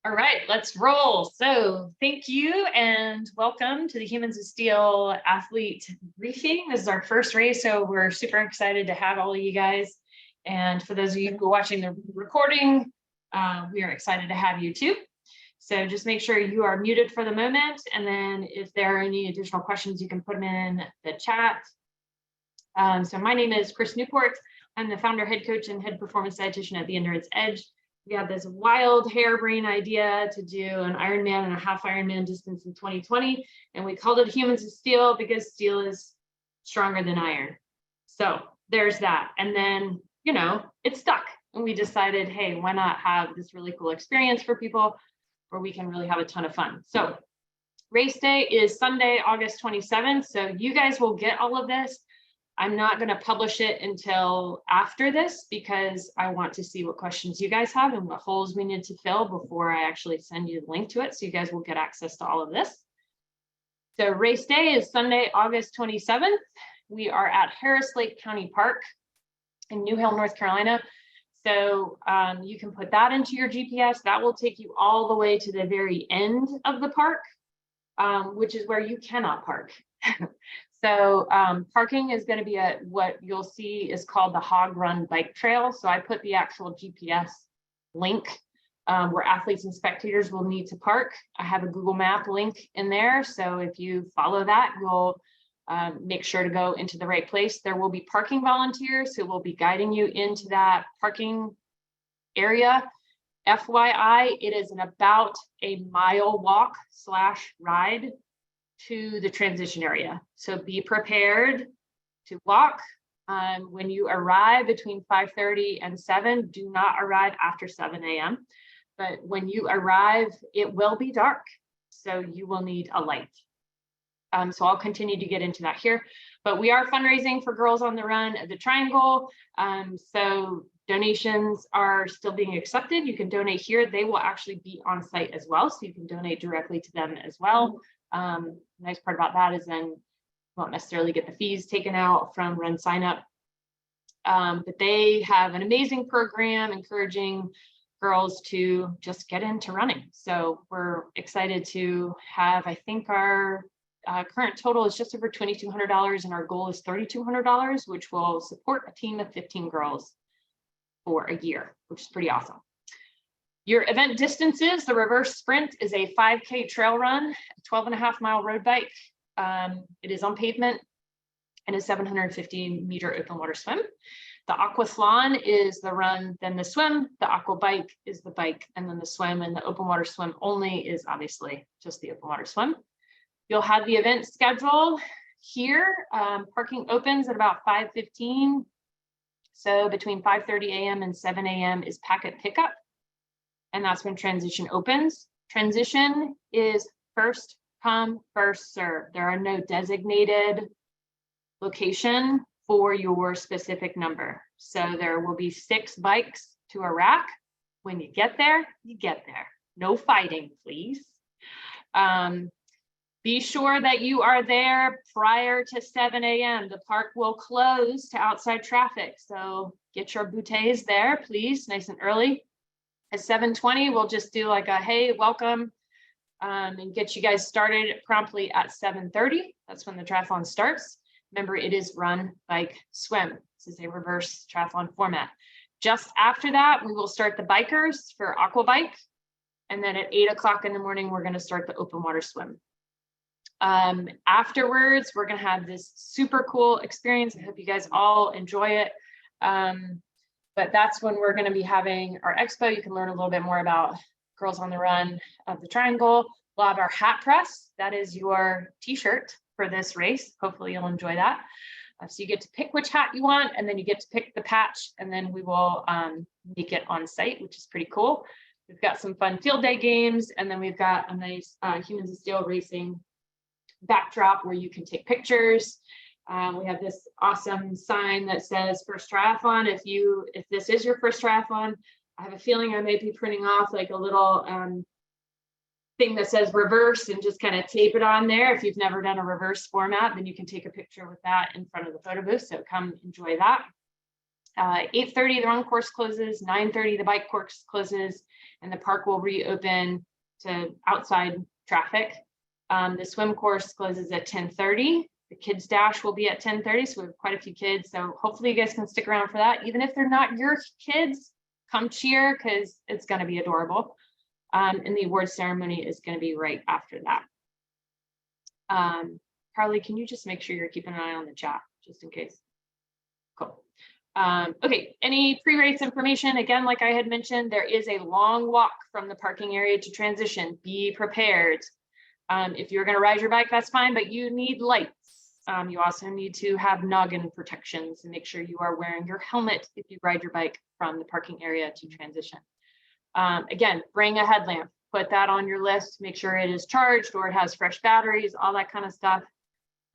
All right, let's roll. So thank you and welcome to the Humans of Steel athlete briefing. This is our first race, so we're super excited to have all of you guys. And for those of you who are watching the recording, we are excited to have you too. So just make sure you are muted for the moment. And then if there are any additional questions, you can put them in the chat. So my name is Chris Newport. I'm the founder, head coach, and head performance dietitian at the Endurance Edge. We had this wild harebrained idea to do an Ironman and a half Ironman distance in 2020, and we called it Humans of Steel because steel is stronger than iron. So there's that. And then, it stuck. And we decided, hey, why not have this really cool experience for people where we can really have a ton of fun. So race day is Sunday, August 27th. So you guys will get all of this. I'm not going to publish it until after this because I want to see what questions you guys have and what holes we need to fill before I actually send you the link to it. So you guys will get access to all of this. So race day is Sunday, August 27th. We are at Harris Lake County Park in New Hill, North Carolina. So you can put that into your GPS. That will take you all the way to the very end of the park, which is where you cannot park. So parking is going to be at what you'll see is called the Hog Run Bike Trail. So I put the actual GPS link where athletes and spectators will need to park. I have a Google Map link in there. So if you follow that, you'll make sure to go into the right place. There will be parking volunteers who will be guiding you into that parking area. FYI, it is about a mile walk / ride to the transition area. So be prepared to walk. When you arrive between 5:30 and 7, do not arrive after 7 a.m. But when you arrive, it will be dark. So you will need a light. So I'll continue to get into that here. But we are fundraising for Girls on the Run at the Triangle. So donations are still being accepted. You can donate here. They will actually be on site as well. So you can donate directly to them as well. Nice part about that is then you won't necessarily get the fees taken out from Run Sign Up. But they have an amazing program encouraging girls to just get into running. So we're excited to have, I think our current total is just over $2,200 and our goal is $3,200, which will support a team of 15 girls for a year, which is pretty awesome. Your event distances, the reverse sprint is a 5K trail run, a 12.5-mile road bike. It is on pavement and a 750-meter open water swim. The aquathlon is the run, then the swim. The aqua bike is the bike, and then the swim, and the open water swim only is obviously just the open water swim. You'll have the event schedule here. Parking opens at about 5:15. So between 5:30 a.m. and 7 a.m. is packet pickup. And that's when transition opens. Transition is first come, first serve. There are no designated location for your specific number. So there will be 6 bikes to a rack. When you get there, you get there. No fighting, please. Be sure that you are there prior to 7 a.m. The park will close to outside traffic. So get your bouteilles there, please, nice and early. At 7:20, we'll just do like a, hey, welcome, and get you guys started promptly at 7:30. That's when the triathlon starts. Remember, it is run, bike, swim. This is a reverse triathlon format. Just after that, we will start the bikers for aqua bike. And then at 8 o'clock in the morning, we're going to start the open water swim. Afterwards, we're going to have this super cool experience. I hope you guys all enjoy it. But that's when we're going to be having our expo. You can learn a little bit more about Girls on the Run of the Triangle. We'll have our hat press. That is your t-shirt for this race. Hopefully you'll enjoy that. So you get to pick which hat you want, and then you get to pick the patch, and then we will make it on site, which is pretty cool. We've got some fun field day games, and then we've got a nice Humans of Steel racing backdrop where you can take pictures. We have this awesome sign that says first triathlon. If this is your first triathlon, I have a feeling I may be printing off like a little thing that says reverse and just kind of tape it on there. If you've never done a reverse format, then you can take a picture with that in front of the photo booth. So come enjoy that. 8:30 the run course closes, 9:30 the bike course closes, and the park will reopen to outside traffic. The swim course closes at 10:30. The kids dash will be at 10:30, so we have quite a few kids. So hopefully you guys can stick around for that. Even if they're not your kids, come cheer because it's going to be adorable. And the awards ceremony is going to be right after that. Carly, can you just make sure you're keeping an eye on the chat just in case? Cool. Okay, any pre-race information? Again, like I had mentioned, there is a long walk from the parking area to transition. Be prepared. If you're going to ride your bike, that's fine, but you need lights. You also need to have noggin protections and make sure you are wearing your helmet if you ride your bike from the parking area to transition. Again, bring a headlamp, put that on your list, make sure it is charged or it has fresh batteries, all that kind of stuff.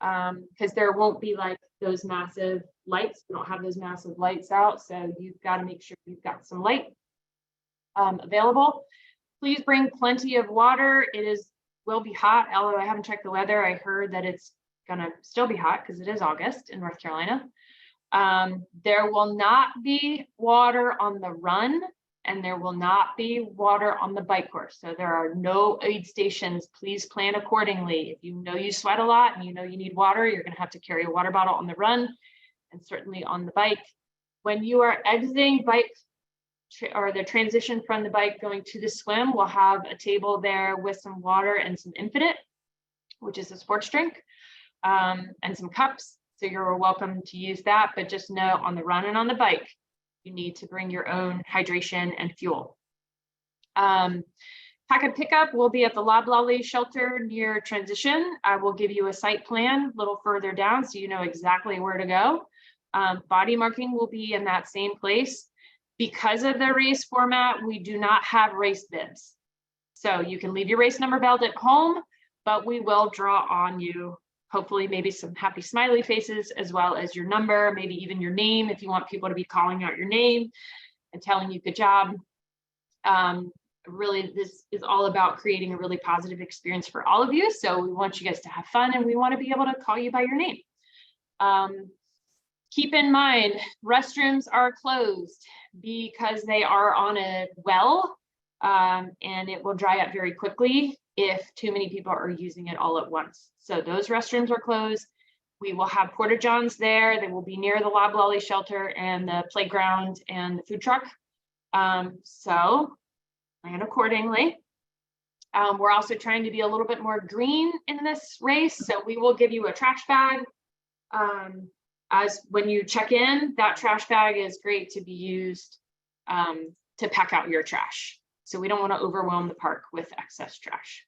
Because there won't be like those massive lights. We don't have those massive lights out. So you've got to make sure you've got some light available. Please bring plenty of water. Will be hot, although I haven't checked the weather. I heard that it's gonna still be hot because it is August in North Carolina. There will not be water on the run, and there will not be water on the bike course. So there are no aid stations. Please plan accordingly. If you know you sweat a lot and you know you need water, you're gonna have to carry a water bottle on the run and certainly on the bike. When you are exiting bike or the transition from the bike going to the swim, we'll have a table there with some water and some Infinite, which is a sports drink, and some cups. So you're welcome to use that, but just know on the run and on the bike, you need to bring your own hydration and fuel. Pack and pickup will be at the Loblolly shelter near transition. I will give you a site plan a little further down so you know exactly where to go. Body marking will be in that same place. Because of the race format, we do not have race bibs. So you can leave your race number belt at home, but we will draw on you, hopefully maybe some happy smiley faces, as well as your number, maybe even your name if you want people to be calling out your name and telling you good job. Really, this is all about creating a really positive experience for all of you. So we want you guys to have fun and we want to be able to call you by your name. Keep in mind, restrooms are closed because they are on a well, and it will dry up very quickly if too many people are using it all at once. So those restrooms are closed. We will have porta johns there. They will be near the Loblolly shelter and the playground and the food truck. So plan accordingly. We're also trying to be a little bit more green in this race. So we will give you a trash bag. As when you check in, that trash bag is great to be used to pack out your trash. So we don't want to overwhelm the park with excess trash.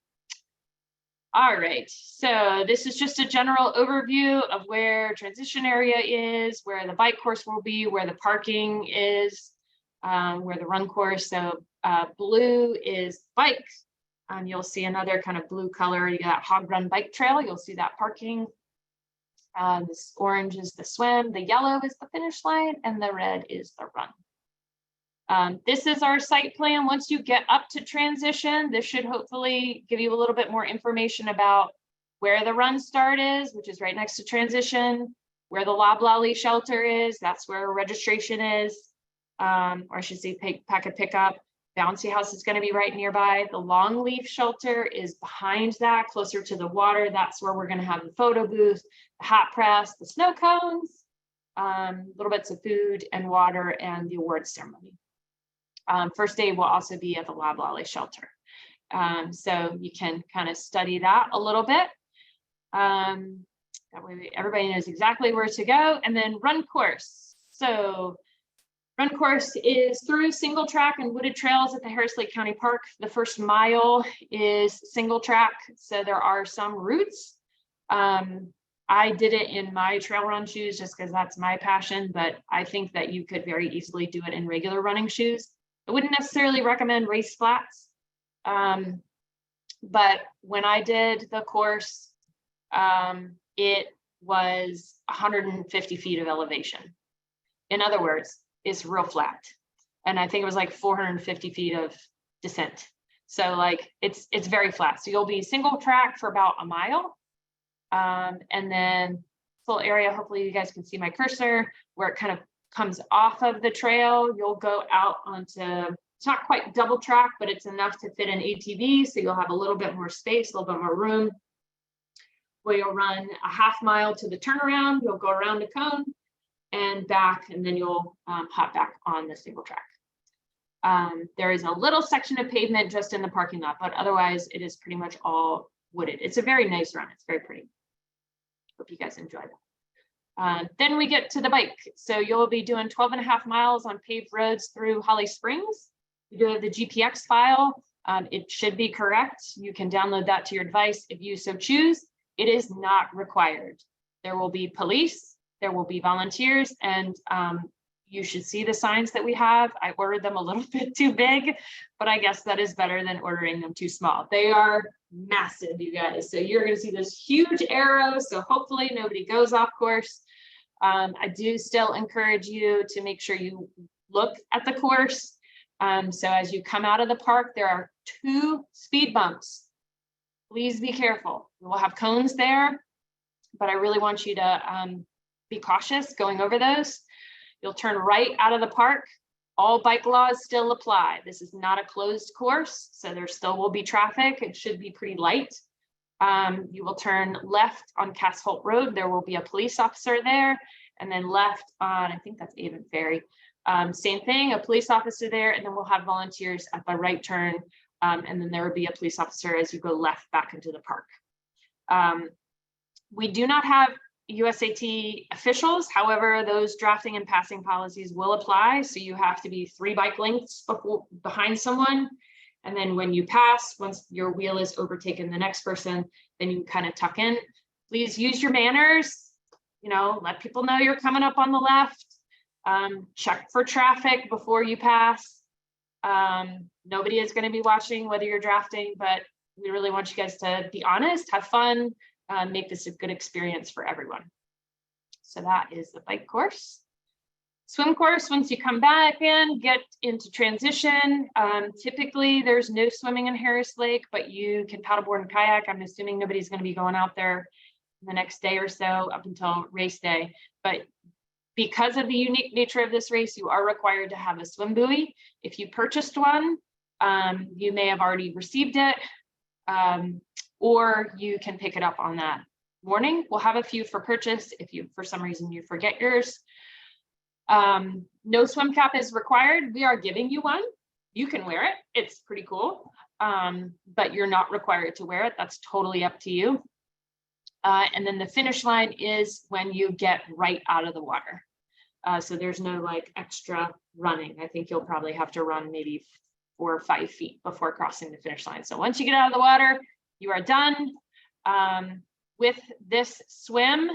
All right, so this is just a general overview of where transition area is, where the bike course will be, where the parking is, where the run course. So blue is bike. You'll see another kind of blue color, you got Hog Run bike trail. You'll see that parking. This orange is the swim, the yellow is the finish line, and the red is the run. This is our site plan. Once you get up to transition, this should hopefully give you a little bit more information about where the run start is, which is right next to transition, where the Loblolly shelter is, that's where registration is, or I should say pack and pickup. Bouncy House is going to be right nearby. The Longleaf shelter is behind that, closer to the water. That's where we're going to have the photo booth, the hot press, the snow cones, little bits of food and water, and the awards ceremony. First day will also be at the Loblolly shelter. So you can kind of study that a little bit. That way everybody knows exactly where to go. And then run course. So run course is through single track and wooded trails at the Harris Lake County Park. The first mile is single track, so there are some routes. I did it in my trail run shoes just because that's my passion, but I think that you could very easily do it in regular running shoes. I wouldn't necessarily recommend race flats, but when I did the course, it was 150 feet of elevation. In other words, it's real flat. And I think it was like 450 feet of descent. So like it's very flat. So you'll be single track for about a mile. And then full area, hopefully you guys can see my cursor where it kind of comes off of the trail, you'll go out onto, it's not quite double track, but it's enough to fit an ATV. So you'll have a little bit more space, a little bit more room, where you'll run a half mile to the turnaround. You'll go around the cone and back, and then you'll hop back on the single track. There is a little section of pavement just in the parking lot, but otherwise it is pretty much all wooded. It's a very nice run. It's very pretty. Hope you guys enjoy that. Then we get to the bike. So you'll be doing 12.5 miles on paved roads through Holly Springs. You do have the GPX file. It should be correct. You can download that to your device if you so choose. It is not required. There will be police, there will be volunteers, and you should see the signs that we have. I ordered them a little bit too big, but I guess that is better than ordering them too small. They are massive, you guys. So you're going to see this huge arrow. So hopefully nobody goes off course. I do still encourage you to make sure you look at the course. So as you come out of the park, there are 2 speed bumps. Please be careful. We will have cones there, but I really want you to be cautious going over those. You'll turn right out of the park. All bike laws still apply. This is not a closed course, so there still will be traffic. It should be pretty light. You will turn left on Cass Holt Road. There will be a police officer there, and then left on, I think that's Avon Ferry. Same thing, a police officer there, and then we'll have volunteers at the right turn, and then there will be a police officer as you go left back into the park. We do not have USAT officials. However, those drafting and passing policies will apply. So you have to be 3 bike lengths behind someone. And then when you pass, once your wheel is overtaken the next person, then you kind of tuck in. Please use your manners. You know, let people know you're coming up on the left. Check for traffic before you pass. Nobody is going to be watching whether you're drafting, but we really want you guys to be honest, have fun, make this a good experience for everyone. So that is the bike course. Swim course, once you come back in, get into transition. Typically there's no swimming in Harris Lake, but you can paddleboard and kayak. I'm assuming nobody's going to be going out there the next day or so up until race day. But because of the unique nature of this race, you are required to have a swim buoy. If you purchased one, you may have already received it, or you can pick it up on that morning. We'll have a few for purchase if you, for some reason, you forget yours. No swim cap is required. We are giving you one. You can wear it. It's pretty cool, but you're not required to wear it. That's totally up to you. And then the finish line is when you get right out of the water. So there's no like extra running. I think you'll probably have to run maybe 4 or 5 feet before crossing the finish line. So once you get out of the water, you are done. With this swim,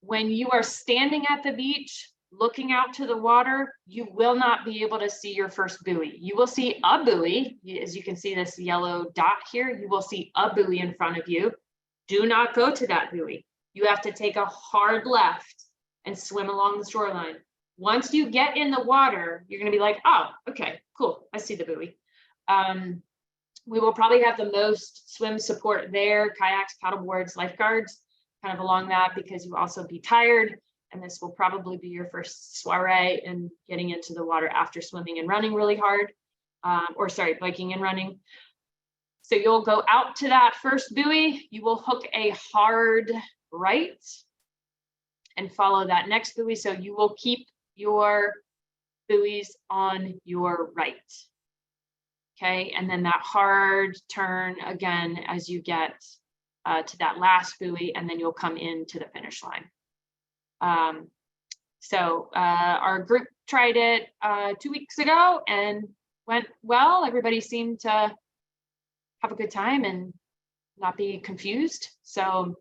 when you are standing at the beach, looking out to the water, you will not be able to see your first buoy. You will see a buoy, as you can see this yellow dot here, you will see a buoy in front of you. Do not go to that buoy. You have to take a hard left and swim along the shoreline. Once you get in the water, you're going to be like, oh, okay, cool. I see the buoy. We will probably have the most swim support there, kayaks, paddleboards, lifeguards, kind of along that, because you also be tired. And this will probably be your first soiree in getting into the water after swimming and running really hard, biking and running. So you'll go out to that first buoy, you will hook a hard right and follow that next buoy. So you will keep your buoys on your right. Okay, and then that hard turn again as you get to that last buoy, and then you'll come into the finish line. Our group tried it 2 weeks ago and went well. Everybody seemed to have a good time and not be confused. So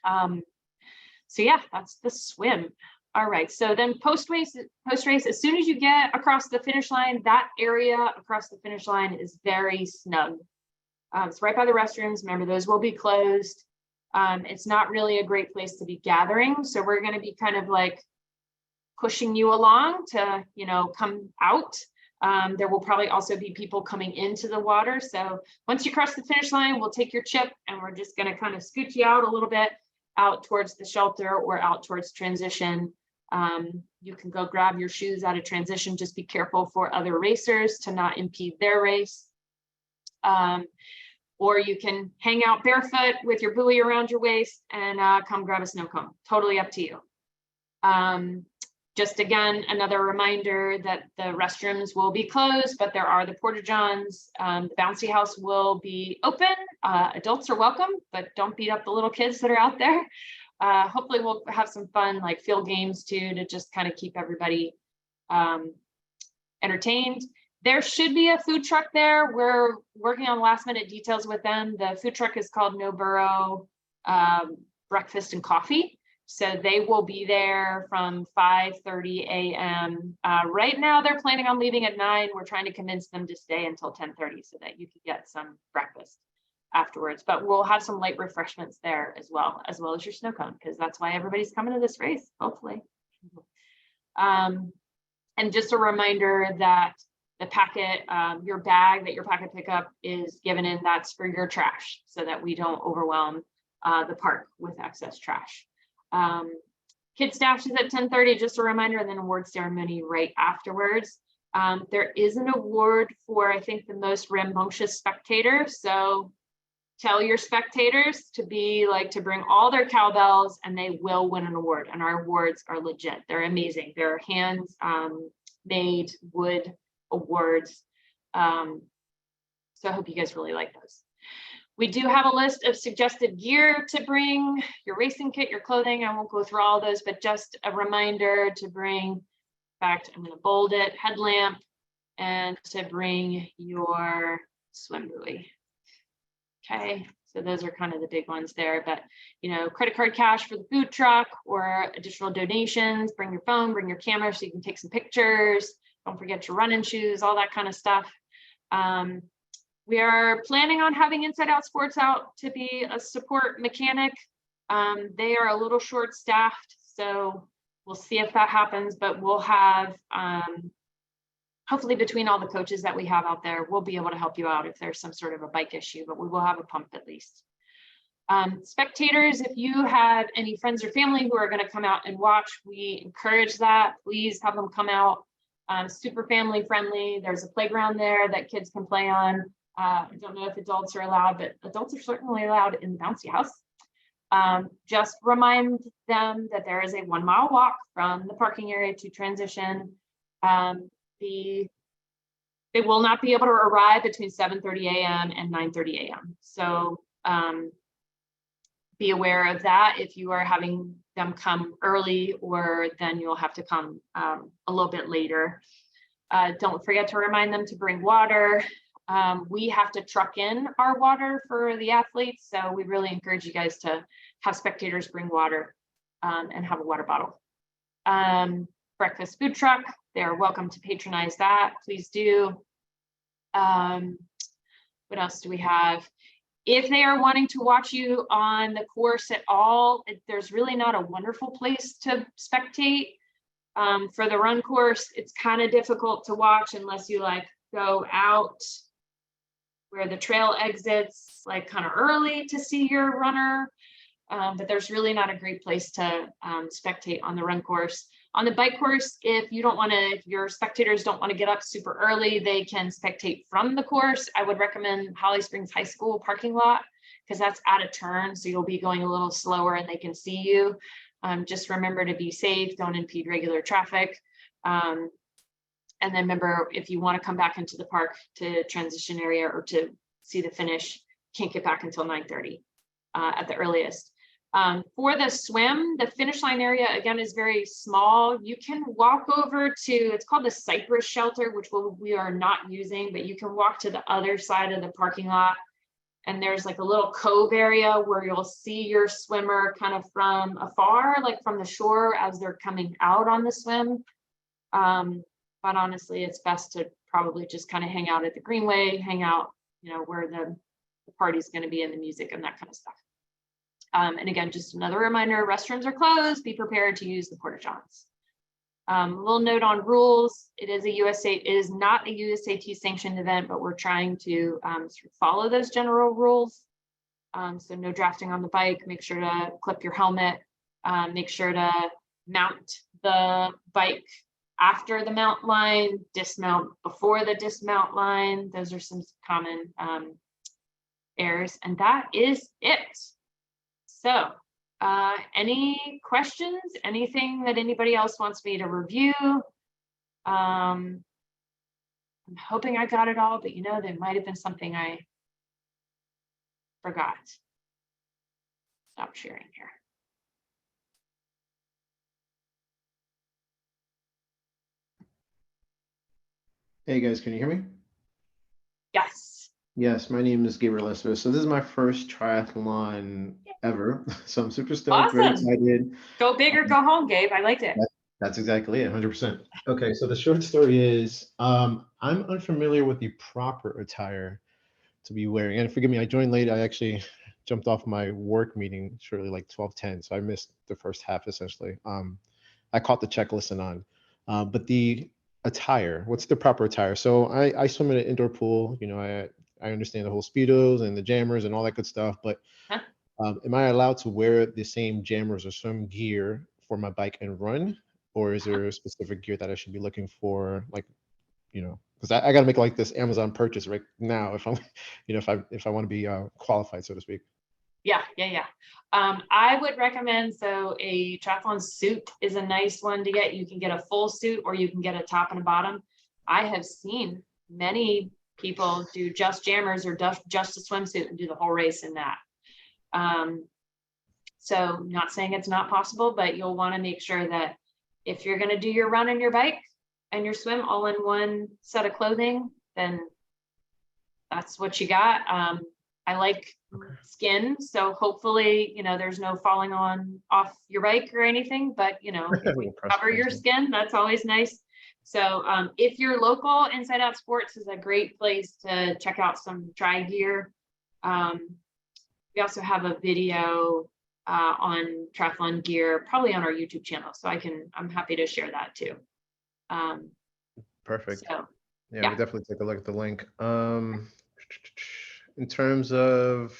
yeah, that's the swim. All right, so then post-race, as soon as you get across the finish line, that area across the finish line is very snug. It's right by the restrooms. Remember, those will be closed. It's not really a great place to be gathering. So we're going to be kind of like pushing you along to, come out. There will probably also be people coming into the water. So once you cross the finish line, we'll take your chip and we're just going to kind of scoot you out a little bit out towards the shelter or out towards transition. You can go grab your shoes out of transition. Just be careful for other racers to not impede their race. Or you can hang out barefoot with your buoy around your waist and come grab a snow cone. Totally up to you. Just again, another reminder that the restrooms will be closed, but there are the porta-johns. The bouncy house will be open. Adults are welcome, but don't beat up the little kids that are out there. Hopefully we'll have some fun, like field games too, to just kind of keep everybody entertained. There should be a food truck there. We're working on last minute details with them. The food truck is called No Burrow Breakfast and Coffee. So they will be there from 5:30 a.m. Right now, they're planning on leaving at 9. We're trying to convince them to stay until 10:30 so that you can get some breakfast afterwards. But we'll have some light refreshments there as well as your snow cone, because that's why everybody's coming to this race, hopefully. And just a reminder that the packet, your bag that your packet pickup is given in, that's for your trash, so that we don't overwhelm the park with excess trash. Kid stash is at 10:30, just a reminder, and then award ceremony right afterwards. There is an award for, I think, the most rambunctious spectator. So tell your spectators to bring all their cowbells, and they will win an award. And our awards are legit. They're amazing. They're hands made wood awards. So I hope you guys really like those. We do have a list of suggested gear to bring: your racing kit, your clothing. I won't go through all those, but just a reminder to bring, in fact, I'm going to bold it, headlamp, and to bring your swim buoy. Okay, so those are kind of the big ones there, but credit card cash for the food truck or additional donations. Bring your phone, bring your camera so you can take some pictures. Don't forget your running shoes, all that kind of stuff. We are planning on having Inside Out Sports out to be a support mechanic. They are a little short-staffed, so we'll see if that happens, but we'll have, hopefully between all the coaches that we have out there, we'll be able to help you out if there's some sort of a bike issue, but we will have a pump at least. Spectators, if you have any friends or family who are going to come out and watch, we encourage that. Please have them come out. Super family friendly. There's a playground there that kids can play on. I don't know if adults are allowed, but adults are certainly allowed in the bouncy house. Just remind them that there is a 1-mile walk from the parking area to transition. They will not be able to arrive between 7:30 a.m. and 9:30 a.m. So be aware of that if you are having them come early, or then you'll have to come a little bit later. Don't forget to remind them to bring water. We have to truck in our water for the athletes, so we really encourage you guys to have spectators bring water and have a water bottle. Breakfast food truck, they're welcome to patronize that. Please do. What else do we have? If they are wanting to watch you on the course at all, there's really not a wonderful place to spectate. For the run course, it's kind of difficult to watch unless you go out where the trail exits kind of early to see your runner. But there's really not a great place to spectate on the run course. On the bike course, if your spectators don't want to get up super early, they can spectate from the course. I would recommend Holly Springs High School parking lot, because that's at a turn, so you'll be going a little slower and they can see you. Just remember to be safe, don't impede regular traffic. And then remember, if you want to come back into the park to transition area or to see the finish, can't get back until 9:30 at the earliest. For the swim, the finish line area, again, is very small. You can walk over to, it's called the Cypress Shelter, which we are not using, but you can walk to the other side of the parking lot. And there's a little cove area where you'll see your swimmer kind of from afar, from the shore as they're coming out on the swim. But honestly, it's best to probably just kind of hang out at the greenway, hang out, where the party's going to be and the music and that kind of stuff. And again, just another reminder, restrooms are closed. Be prepared to use the porta-johns. Little note on rules. It is not a USAT sanctioned event, but we're trying to follow those general rules. So no drafting on the bike. Make sure to clip your helmet. Make sure to mount the bike after the mount line, dismount before the dismount line. Those are some common errors, and that is it. So any questions, anything that anybody else wants me to review? I'm hoping I got it all, but there might have been something I forgot. Stop sharing here. Hey guys, can you hear me? Yes. Yes, my name is Gabriel Estes. So this is my first triathlon ever. So I'm super stoked, very Awesome. excited. Go big or go home, Gabe. I liked it. That's exactly it, 100%. Okay, so the short story is I'm unfamiliar with the proper attire to be wearing. And forgive me, I joined late. I actually jumped off my work meeting shortly, like 12:10. So I missed the first half essentially. I caught the checklist and on. But the attire, what's the proper attire? So I swim in an indoor pool. I understand the whole speedos and the jammers and all that good stuff. But Huh? am I allowed to wear the same jammers or swim gear for my bike and run? Or is there a specific gear that I should be looking for? Like, because I got to make like this Amazon purchase right now if I'm, if I want to be qualified, so to speak. Yeah. I would recommend, so a triathlon suit is a nice one to get. You can get a full suit or you can get a top and a bottom. I have seen many people do just jammers or just a swimsuit and do the whole race in that. So not saying it's not possible, but you'll want to make sure that if you're going to do your run and your bike and your swim all in one set of clothing, then that's what you got. I like skin, so hopefully, there's no falling off your bike or anything, but if we cover your skin, that's always nice. So if you're local, Inside Out Sports is a great place to check out some dry gear. We also have a video on triathlon gear, probably on our YouTube channel. So I'm happy to share that too. Perfect. So, yeah, we definitely take a look at the link. In terms of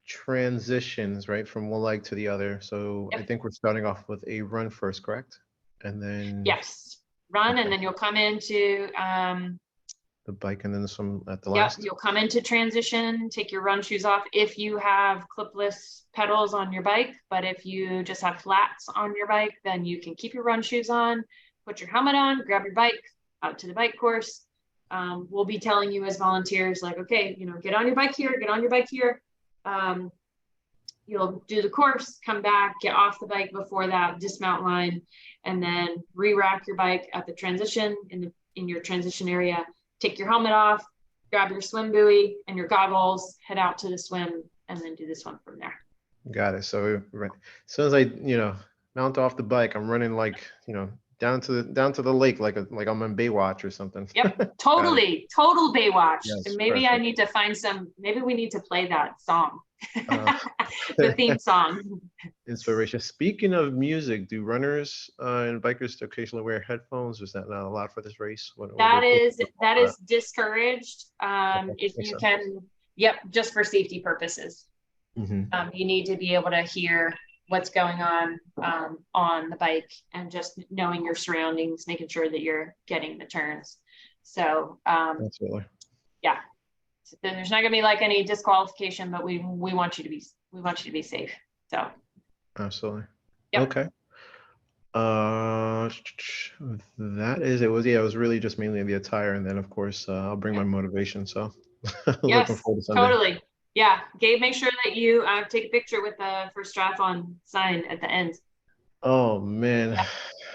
transitions, right, from one leg to the other. So I think we're starting off with a run first, correct? And then yes, run, and then you'll come into the bike and then some at the last. You'll come into transition, take your run shoes off if you have clipless pedals on your bike, but if you just have flats on your bike, then you can keep your run shoes on, put your helmet on, grab your bike out to the bike course. We'll be telling you as volunteers, like, okay, get on your bike here, get on your bike here. You'll do the course, come back, get off the bike before that dismount line, and then re-rack your bike at the transition in your transition area. Take your helmet off, grab your swim buoy and your goggles, head out to the swim, and then do the swim from there. Got it. So as soon as I, mount off the bike, I'm running like, down to the lake, like I'm on Baywatch or something. Yep, totally, total Baywatch. Yes, and maybe perfect. I need to find maybe we need to play that song, the theme song. Inspiration. Speaking of music, do runners and bikers occasionally wear headphones? Is that not allowed for this race? That is discouraged. If you can, just for safety purposes. Mm-hmm. You need to be able to hear what's going on the bike, and just knowing your surroundings, making sure that you're getting the turns. So absolutely. Yeah. So then there's not gonna be like any disqualification, but we want you to be safe. So absolutely. Yep. Okay. That is it. Was really just mainly the attire, and then of course I'll bring my motivation. So looking forward to Sunday. Totally. Yeah, Gabe, make sure that you take a picture with the first triathlon sign at the end. Oh man.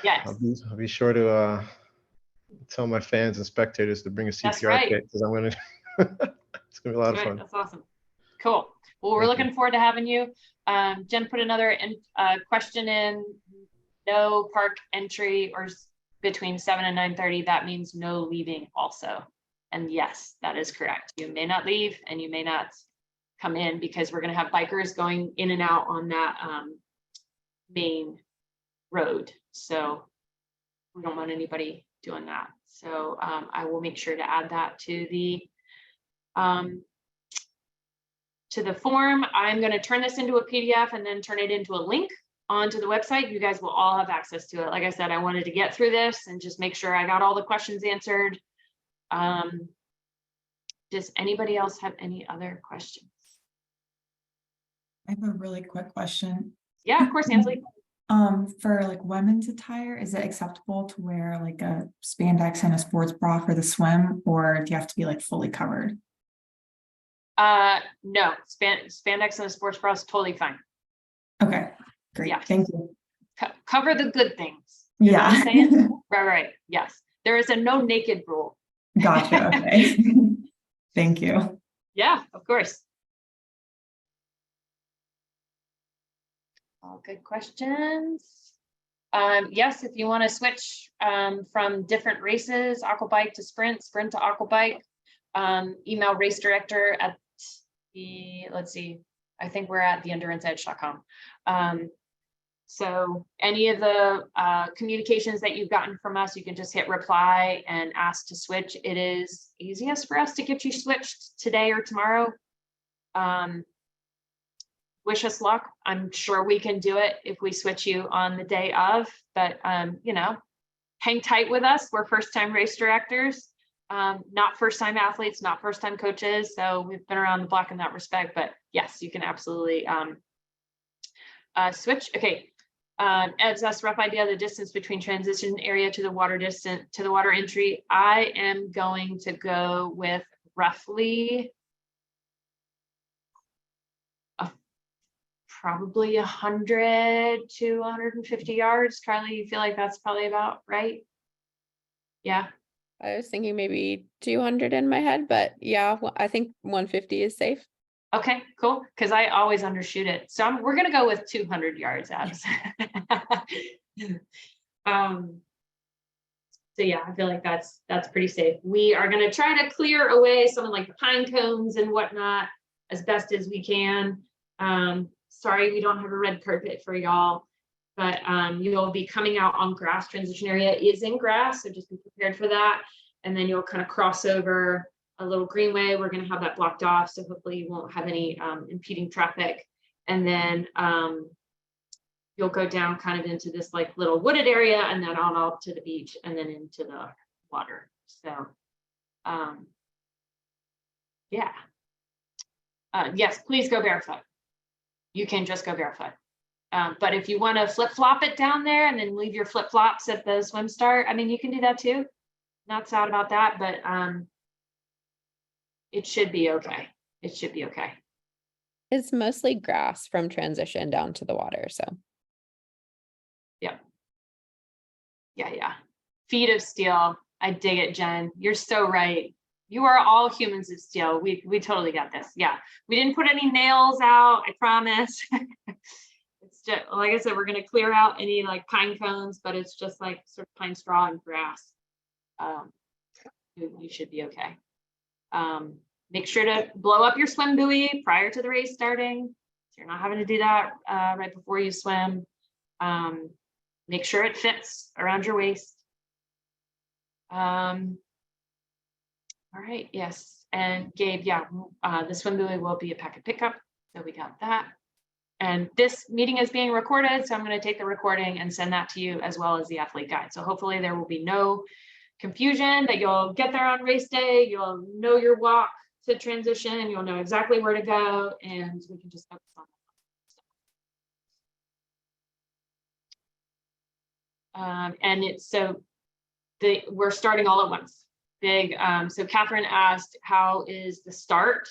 Yes. I'll be sure to tell my fans and spectators to bring a CPR kit, because I'm gonna it's gonna be a lot of fun. That's awesome. Cool. Well, we're looking forward to having you. Jen put another question in. No park entry or between 7 and 9:30. That means no leaving also. And yes, that is correct. You may not leave and you may not come in, because we're going to have bikers going in and out on that main road. So we don't want anybody doing that. So I will make sure to add that to the form. I'm going to turn this into a PDF and then turn it into a link onto the website, you guys will all have access to it. Like I said, I wanted to get through this and just make sure I got all the questions answered. Does anybody else have any other questions? I have a really quick question. Yeah, of course, Ansley. For like women's attire, is it acceptable to wear like a spandex and a sports bra for the swim, or do you have to be like fully covered? No, spandex and a sports bra is totally fine. Okay, great. Yeah. Thank you. Cover the good things. You know what I'm Yeah. saying? Right. Yes. There is a no naked rule. Gotcha. Okay. Thank you. Yeah, of course. All good questions. Yes, if you want to switch from different races, aquabike to sprint, sprint to aquabike, email race director at the, let's see, I think we're at theenduranceedge.com. So any of the communications that you've gotten from us, you can just hit reply and ask to switch. It is easiest for us to get you switched today or tomorrow. Wish us luck. I'm sure we can do it if we switch you on the day of, but you know, hang tight with us. We're first-time race directors, not first-time athletes, not first-time coaches. So we've been around the block in that respect, but yes, you can absolutely switch. Okay. As us rough idea of the distance between transition area to the water entry, I am going to go with roughly probably 100 to 150 yards. Carly, you feel like that's probably about right? Yeah. I was thinking maybe 200 in my head, but yeah, I think 150 is safe. Okay, cool. Because I always undershoot it. So we're gonna go with 200 yards, Abs. So yeah, I feel like that's pretty safe. We are gonna try to clear away some of like the pine cones and whatnot as best as we can. Sorry, we don't have a red carpet for y'all, but you'll be coming out on grass. Transition area is in grass, so just be prepared for that. And then you'll kind of cross over a little greenway. We're going to have that blocked off, so hopefully you won't have any impeding traffic. And then you'll go down kind of into this like little wooded area, and then on up to the beach, and then into the water. So yeah. Yes, please go barefoot. You can just go barefoot. But if you want to flip-flop it down there and then leave your flip-flops at the swim start, I mean, you can do that too. Not sad about that, but it should be okay. It should be okay. It's mostly grass from transition down to the water, so. Yeah. Feet of steel. I dig it, Jen. You're so right. You are all humans of steel. We totally got this. Yeah, we didn't put any nails out, I promise. It's just, like I said, we're going to clear out any like pine cones, but it's just like sort of pine straw and grass. You should be okay. Make sure to blow up your swim buoy prior to the race starting. So you're not having to do that right before you swim. Make sure it fits around your waist. All right, yes, and Gabe, yeah, the swim buoy will be a packet pickup, so we got that. And this meeting is being recorded, so I'm going to take the recording and send that to you as well as the athlete guide. So hopefully there will be no confusion, that you'll get there on race day, you'll know your walk to transition, you'll know exactly where to go, and we can just focus on that. And it's so we're starting all at once. Big. So Catherine asked, how is the start?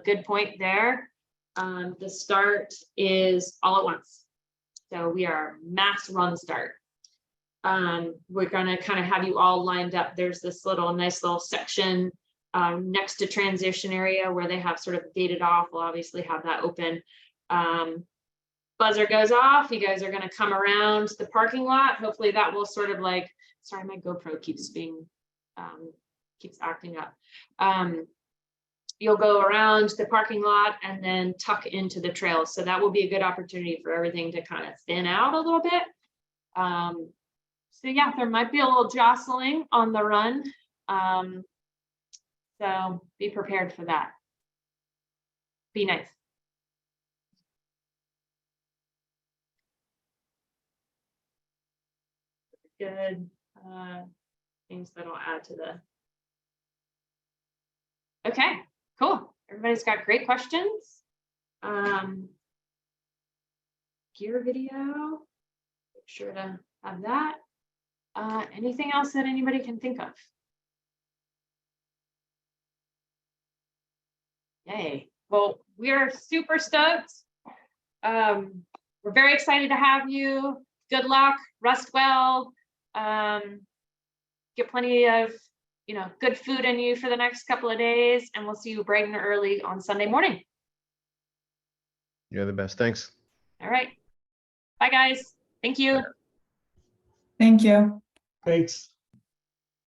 Good point there. The start is all at once. So we are mass run start. We're gonna kind of have you all lined up. There's this nice little section next to transition area where they have sort of gated off. We'll obviously have that open. Buzzer goes off. You guys are gonna come around the parking lot. Hopefully that will sort of like, sorry, my GoPro keeps acting up. You'll go around the parking lot and then tuck into the trails. So that will be a good opportunity for everything to kind of thin out a little bit. So yeah, there might be a little jostling on the run. So be prepared for that. Be nice. good things that I'll add to the. Okay, cool. Everybody's got great questions. Gear video. Make sure to have that. Anything else that anybody can think of? Yay. Well, we are super stoked. We're very excited to have you. Good luck, rest well. Get plenty of, good food in you for the next couple of days, and we'll see you bright and early on Sunday morning. You're the best. Thanks. All right. Bye, guys. Thank you. Thank you. Thanks.